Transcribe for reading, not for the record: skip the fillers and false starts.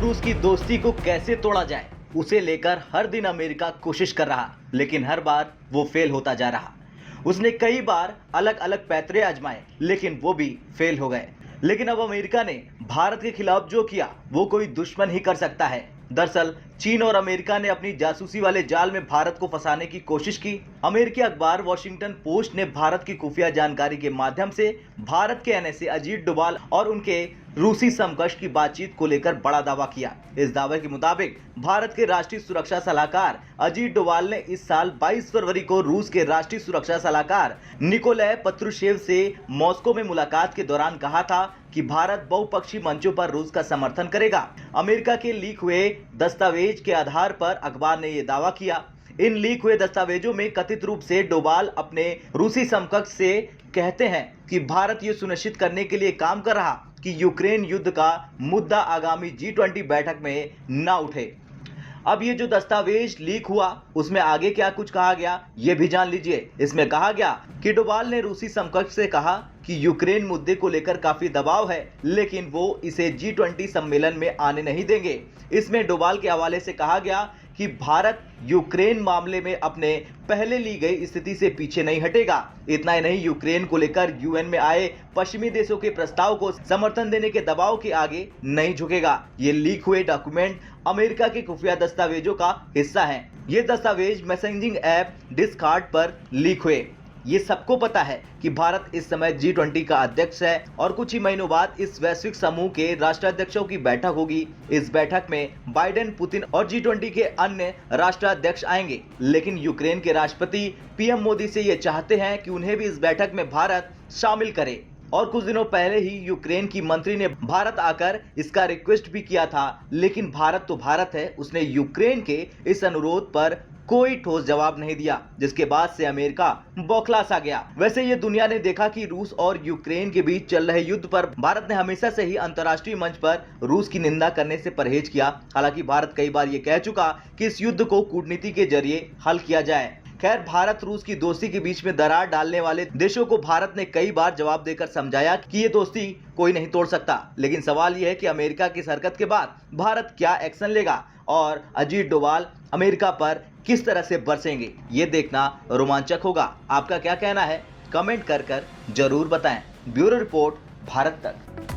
रूस की दोस्ती को कैसे तोड़ा जाए, उसे लेकर हर दिन अमेरिका कोशिश कर रहा, लेकिन हर बार वो फेल होता जा रहा। उसने कई बार अलग अलग पैतरे आजमाए, लेकिन वो भी फेल हो गए। लेकिन अब अमेरिका ने भारत के खिलाफ जो किया वो कोई दुश्मन ही कर सकता है। दरअसल चीन और अमेरिका ने अपनी जासूसी वाले जाल में भारत को फंसाने की कोशिश की। अमेरिकी अखबार वॉशिंगटन पोस्ट ने भारत की खुफिया जानकारी के माध्यम से भारत के एनएसए अजीत डोभाल और उनके रूसी समकक्ष की बातचीत को लेकर बड़ा दावा किया। इस दावे के मुताबिक भारत के राष्ट्रीय सुरक्षा सलाहकार अजीत डोभाल ने इस साल 22 फरवरी को रूस के राष्ट्रीय सुरक्षा सलाहकार निकोलाई पत्रुशेव से मॉस्को में मुलाकात के दौरान कहा था कि भारत बहुपक्षीय मंचों पर रूस का समर्थन करेगा। अमेरिका के लीक हुए दस्तावेज के आधार पर अखबार ने यह दावा किया। इन लीक हुए दस्तावेजों में कथित रूप से डोभाल अपने रूसी समकक्ष से कहते हैं कि भारत ये सुनिश्चित करने के लिए काम कर रहा कि यूक्रेन युद्ध का मुद्दा आगामी G20 बैठक में न उठे। अब ये जो दस्तावेज लीक हुआ उसमें आगे क्या कुछ कहा गया ये भी जान लीजिए। इसमें कहा गया कि डोभाल ने रूसी समकक्ष से कहा कि यूक्रेन मुद्दे को लेकर काफी दबाव है, लेकिन वो इसे G20 सम्मेलन में आने नहीं देंगे। इसमें डोभाल के हवाले से कहा गया कि भारत यूक्रेन मामले में अपने पहले ली गई स्थिति से पीछे नहीं हटेगा। इतना ही नहीं, यूक्रेन को लेकर यूएन में आए पश्चिमी देशों के प्रस्ताव को समर्थन देने के दबाव के आगे नहीं झुकेगा। ये लीक हुए डॉक्यूमेंट अमेरिका के खुफिया दस्तावेजों का हिस्सा हैं। ये दस्तावेज मैसेजिंग ऐप डिस्कॉर्ड पर लीक हुए। ये सबको पता है कि भारत इस समय G20 का अध्यक्ष है और कुछ ही महीनों बाद इस वैश्विक समूह के राष्ट्राध्यक्षों की बैठक होगी। इस बैठक में बाइडेन, पुतिन और G20 के अन्य राष्ट्राध्यक्ष आएंगे। लेकिन यूक्रेन के राष्ट्रपति पीएम मोदी से ये चाहते हैं कि उन्हें भी इस बैठक में भारत शामिल करे। और कुछ दिनों पहले ही यूक्रेन की मंत्री ने भारत आकर इसका रिक्वेस्ट भी किया था, लेकिन भारत तो भारत है, उसने यूक्रेन के इस अनुरोध पर कोई ठोस जवाब नहीं दिया, जिसके बाद से अमेरिका बौखला सा गया। वैसे ये दुनिया ने देखा कि रूस और यूक्रेन के बीच चल रहे युद्ध पर भारत ने हमेशा से ही अंतर्राष्ट्रीय मंच पर रूस की निंदा करने से परहेज किया। हालांकि भारत कई बार ये कह चुका कि इस युद्ध को कूटनीति के जरिए हल किया जाए। खैर, भारत रूस की दोस्ती के बीच में दरार डालने वाले देशों को भारत ने कई बार जवाब देकर समझाया कि ये दोस्ती कोई नहीं तोड़ सकता। लेकिन सवाल यह है कि अमेरिका की इस हरकत के बाद भारत क्या एक्शन लेगा और अजीत डोभाल अमेरिका पर किस तरह से बरसेंगे, ये देखना रोमांचक होगा। आपका क्या कहना है कमेंट कर जरूर बताएं। ब्यूरो रिपोर्ट, भारत तक।